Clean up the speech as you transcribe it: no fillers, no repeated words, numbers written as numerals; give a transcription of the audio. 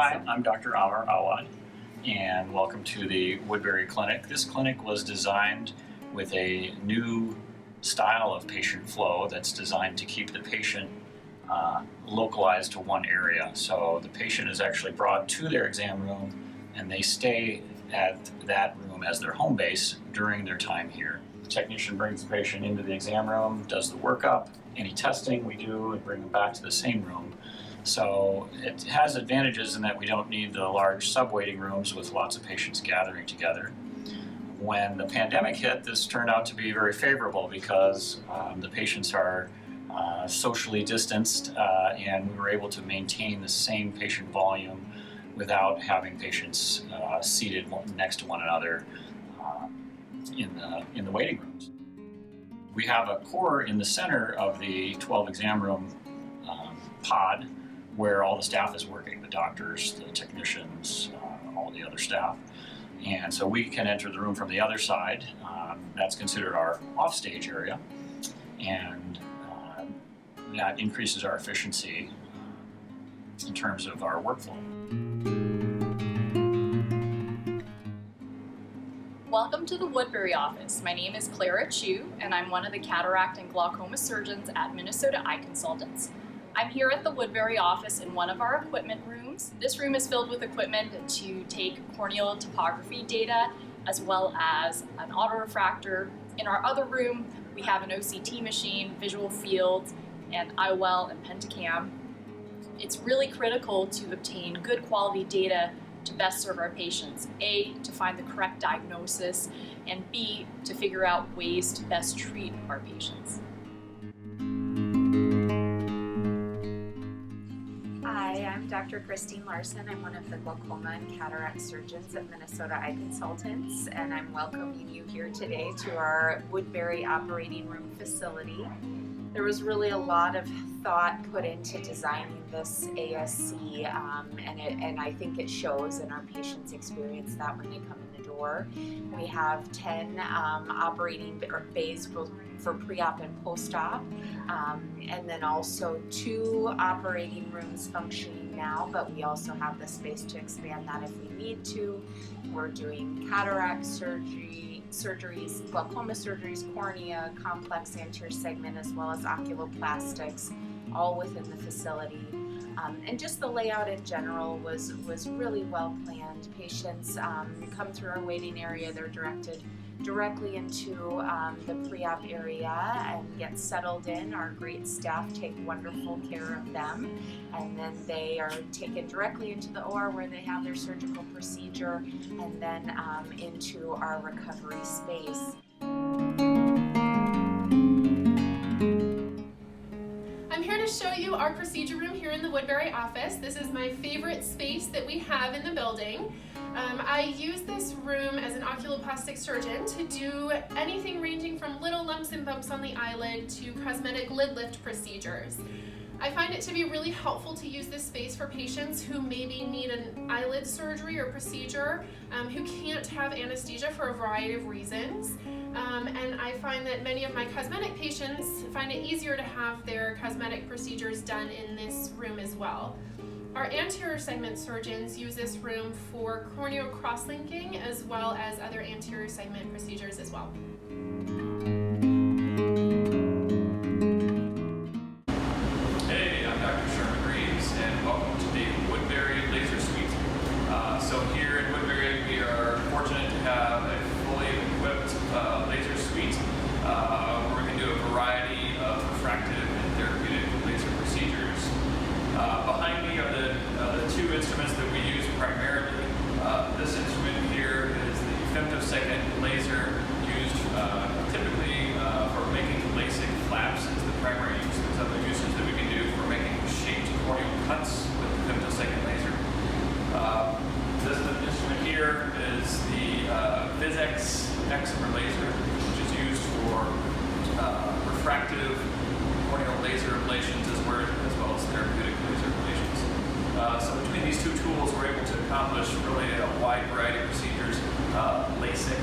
Hi, I'm Dr. Amar Awad, and welcome to the Woodbury Clinic. This clinic was designed with a new style of patient flow that's designed to keep the patient localized to one area. So the patient is actually brought to their exam room and they stay at that room as their home base during their time here. The technician brings the patient into the exam room, does the workup, any testing we do, and bring them back to the same room. So it has advantages in that we don't need the large sub-waiting rooms with lots of patients gathering together. When the pandemic hit, this turned out to be very favorable because the patients are socially distanced and we were able to maintain the same patient volume without having patients seated next to one another in the waiting rooms. We have a core in the center of the 12 exam room pod where all the staff is working, the doctors, the technicians, all the other staff. And so we can enter the room from the other side. That's considered our offstage area. And that increases our efficiency in terms of our workflow. Welcome to the Woodbury office. My name is Clara Chu, and I'm one of the cataract and glaucoma surgeons at Minnesota Eye Consultants. I'm here at the Woodbury office in one of our equipment rooms. This room is filled with equipment to take corneal topography data, as well as an autorefractor. In our other room, we have an OCT machine, visual fields, and IOL and Pentacam. It's really critical to obtain good quality data to best serve our patients. A, to find the correct diagnosis, and B, to figure out ways to best treat our patients. Hi, I'm Dr. Christine Larson. I'm one of the glaucoma and cataract surgeons at Minnesota Eye Consultants, and I'm welcoming you here today to our Woodbury operating room facility. There was really a lot of thought put into designing this ASC, and I think it shows in our patients' experience that when they come in the door. We have 10 operating bays for pre-op and post-op, and then also 2 operating rooms functioning now, but we also have the space to expand that if we need to. We're doing cataract surgeries, glaucoma surgeries, cornea, complex anterior segment, as well as oculoplastics, all within the facility. And just the layout in general was really well planned. Patients come through our waiting area, they're directed directly into the pre-op area and get settled in. Our great staff take wonderful care of them, and then they are taken directly into the OR where they have their surgical procedure, and then into our recovery space. I'm here to show you our procedure room here in the Woodbury office. This is my favorite space that we have in the building. I use this room as an oculoplastic surgeon to do anything ranging from little lumps and bumps on the eyelid to cosmetic lid lift procedures. I find it to be really helpful to use this space for patients who maybe need an eyelid surgery or procedure, who can't have anesthesia for a variety of reasons. And I find that many of my cosmetic patients find it easier to have their cosmetic procedures done in this room as well. Our anterior segment surgeons use this room for corneal cross-linking as well as other anterior segment procedures as well. Hey, I'm Dr. Sherman Reeves, and welcome to the Woodbury Laser Suite. So here in Woodbury, we are fortunate to have a fully equipped laser suite where we can do a variety of refractive and therapeutic laser procedures. Behind me are the 2 instruments that we use primarily. This instrument here is the femtosecond laser used typically for making LASIK flaps is the primary use. There's other uses that we can do for making shaped corneal cuts with the femtosecond laser. This instrument here is the VisX excimer laser, which is used for refractive corneal laser ablations as well as therapeutic laser ablations. So between these 2 tools, we're able to accomplish really a wide variety of procedures. LASIK